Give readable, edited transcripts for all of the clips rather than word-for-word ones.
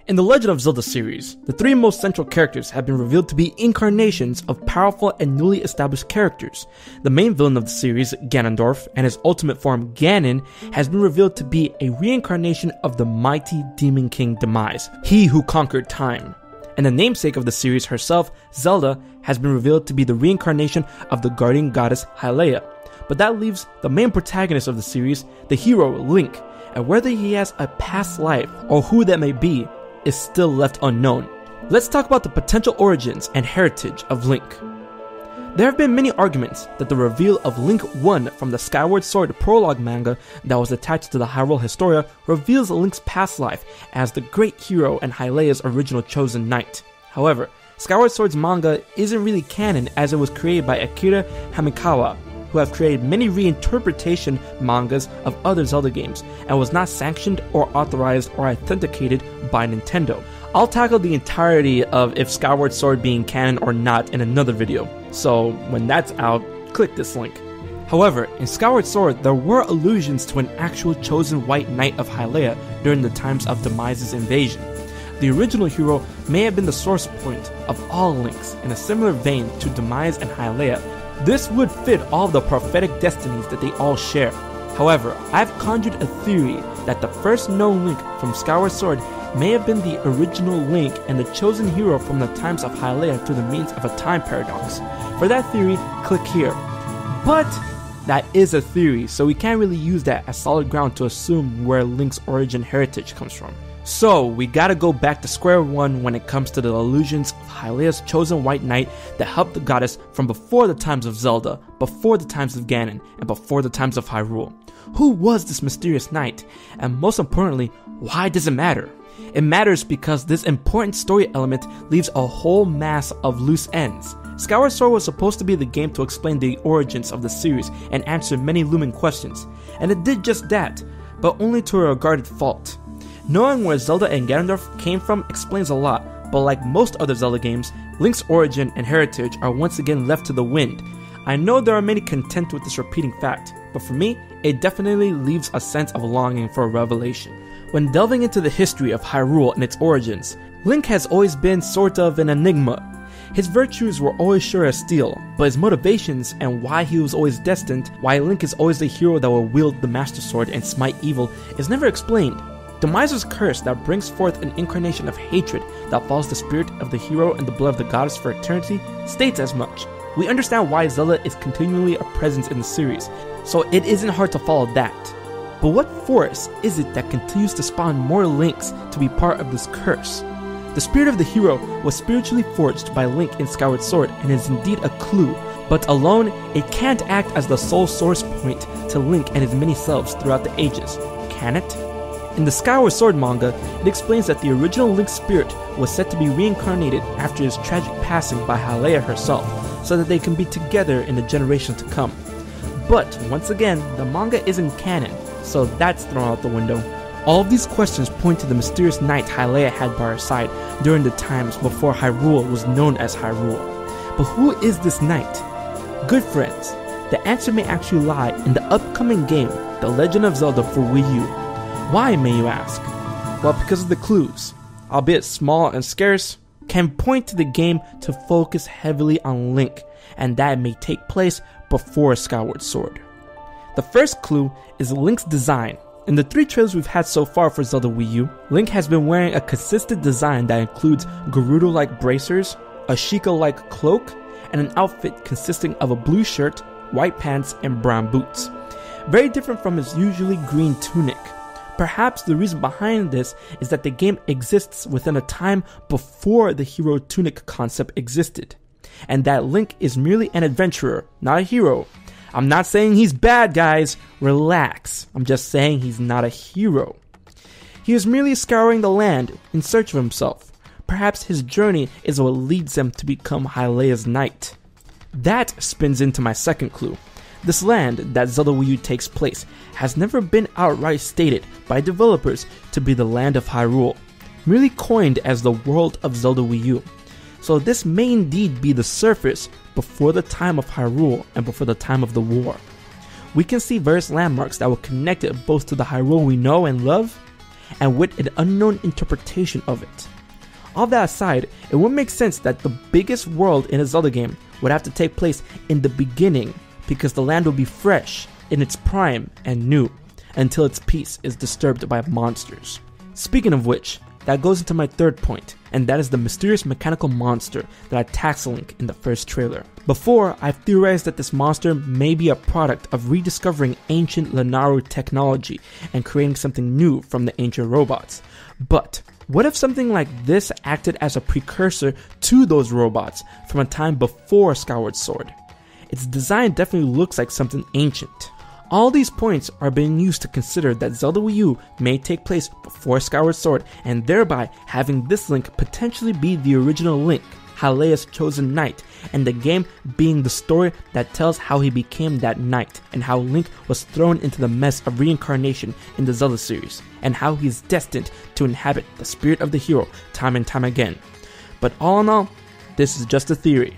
In the Legend of Zelda series, the three most central characters have been revealed to be incarnations of powerful and newly established characters. The main villain of the series, Ganondorf, and his ultimate form, Ganon, has been revealed to be a reincarnation of the mighty Demon King Demise, he who conquered time. And the namesake of the series herself, Zelda, has been revealed to be the reincarnation of the guardian goddess Hylia. But that leaves the main protagonist of the series, the hero Link, and whether he has a past life or who that may be is still left unknown. Let's talk about the potential origins and heritage of Link. There have been many arguments that the reveal of Link 1 from the Skyward Sword prologue manga that was attached to the Hyrule Historia reveals Link's past life as the great hero and Hylia's original chosen knight. However, Skyward Sword's manga isn't really canon as it was created by Akira Hamikawa, who have created many reinterpretation mangas of other Zelda games and was not sanctioned or authorized or authenticated by Nintendo. I'll tackle the entirety of if Skyward Sword being canon or not in another video, so when that's out, click this link. However, in Skyward Sword, there were allusions to an actual chosen white knight of Hylia during the times of Demise's invasion. The original hero may have been the source point of all links in a similar vein to Demise and Hylia. This would fit all of the prophetic destinies that they all share. However, I've conjured a theory that the first known Link from Skyward Sword may have been the original Link and the chosen hero from the times of Hylia through the means of a time paradox. For that theory, click here. But that is a theory, so we can't really use that as solid ground to assume where Link's origin heritage comes from. So we gotta go back to square one when it comes to the illusions of Hylia's chosen white knight that helped the goddess from before the times of Zelda, before the times of Ganon, and before the times of Hyrule. Who was this mysterious knight? And most importantly, why does it matter? It matters because this important story element leaves a whole mass of loose ends. Skyward Sword was supposed to be the game to explain the origins of the series and answer many looming questions, and it did just that, but only to a regarded fault. Knowing where Zelda and Ganondorf came from explains a lot, but like most other Zelda games, Link's origin and heritage are once again left to the wind. I know there are many content with this repeating fact, but for me, it definitely leaves a sense of longing for a revelation. When delving into the history of Hyrule and its origins, Link has always been sort of an enigma. His virtues were always sure as steel, but his motivations and why he was always destined, why Link is always the hero that will wield the Master Sword and smite evil, is never explained. Demise's curse that brings forth an incarnation of hatred that follows the spirit of the hero and the blood of the goddess for eternity states as much. We understand why Zelda is continually a presence in the series, so it isn't hard to follow that. But what force is it that continues to spawn more Links to be part of this curse? The spirit of the hero was spiritually forged by Link in Skyward Sword and is indeed a clue, but alone it can't act as the sole source point to Link and his many selves throughout the ages, can it? In the Skyward Sword manga, it explains that the original Link's spirit was said to be reincarnated after his tragic passing by Hylia herself, so that they can be together in the generations to come. But once again, the manga isn't canon, so that's thrown out the window. All of these questions point to the mysterious knight Hylia had by her side during the times before Hyrule was known as Hyrule. But who is this knight? Good friends, the answer may actually lie in the upcoming game, The Legend of Zelda for Wii U. Why, may you ask? Well, because of the clues, albeit small and scarce, can point to the game to focus heavily on Link, and that may take place before Skyward Sword. The first clue is Link's design. In the 3 trailers we've had so far for Zelda Wii U, Link has been wearing a consistent design that includes Gerudo-like bracers, a Sheikah-like cloak, and an outfit consisting of a blue shirt, white pants, and brown boots. Very different from his usually green tunic. Perhaps the reason behind this is that the game exists within a time before the hero tunic concept existed, and that Link is merely an adventurer, not a hero. I'm not saying he's bad, guys, relax. I'm just saying he's not a hero. He is merely scouring the land in search of himself. Perhaps his journey is what leads him to become Hylia's knight. That spins into my second clue. This land that Zelda Wii U takes place has never been outright stated by developers to be the land of Hyrule, merely coined as the world of Zelda Wii U. So this may indeed be the surface before the time of Hyrule and before the time of the war. We can see various landmarks that will connect it both to the Hyrule we know and love, and with an unknown interpretation of it. All that aside, it would make sense that the biggest world in a Zelda game would have to take place in the beginning, because the land will be fresh, in its prime, and new, until its peace is disturbed by monsters. Speaking of which, that goes into my third point, and that is the mysterious mechanical monster that attacks Link in the first trailer. Before, I've theorized that this monster may be a product of rediscovering ancient Lanayru technology and creating something new from the ancient robots. But what if something like this acted as a precursor to those robots from a time before Skyward Sword? Its design definitely looks like something ancient. All these points are being used to consider that Zelda Wii U may take place before Skyward Sword, and thereby having this Link potentially be the original Link, Hylia's chosen knight, and the game being the story that tells how he became that knight, and how Link was thrown into the mess of reincarnation in the Zelda series, and how he's destined to inhabit the spirit of the hero time and time again. But all in all, this is just a theory.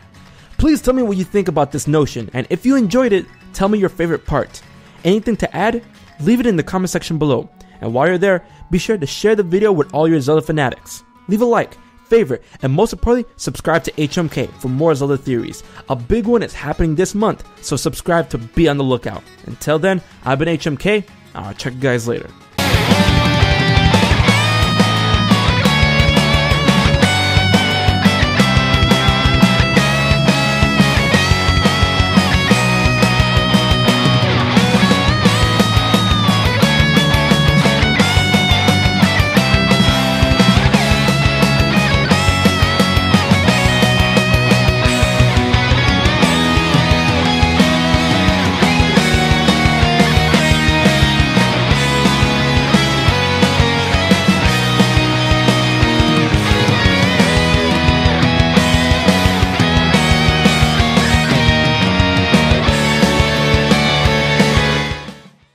Please tell me what you think about this notion, and if you enjoyed it, tell me your favorite part. Anything to add? Leave it in the comment section below. And while you're there, be sure to share the video with all your Zelda fanatics. Leave a like, favorite, and most importantly, subscribe to HMK for more Zelda theories. A big one is happening this month, so subscribe to be on the lookout. Until then, I've been HMK, and I'll check you guys later.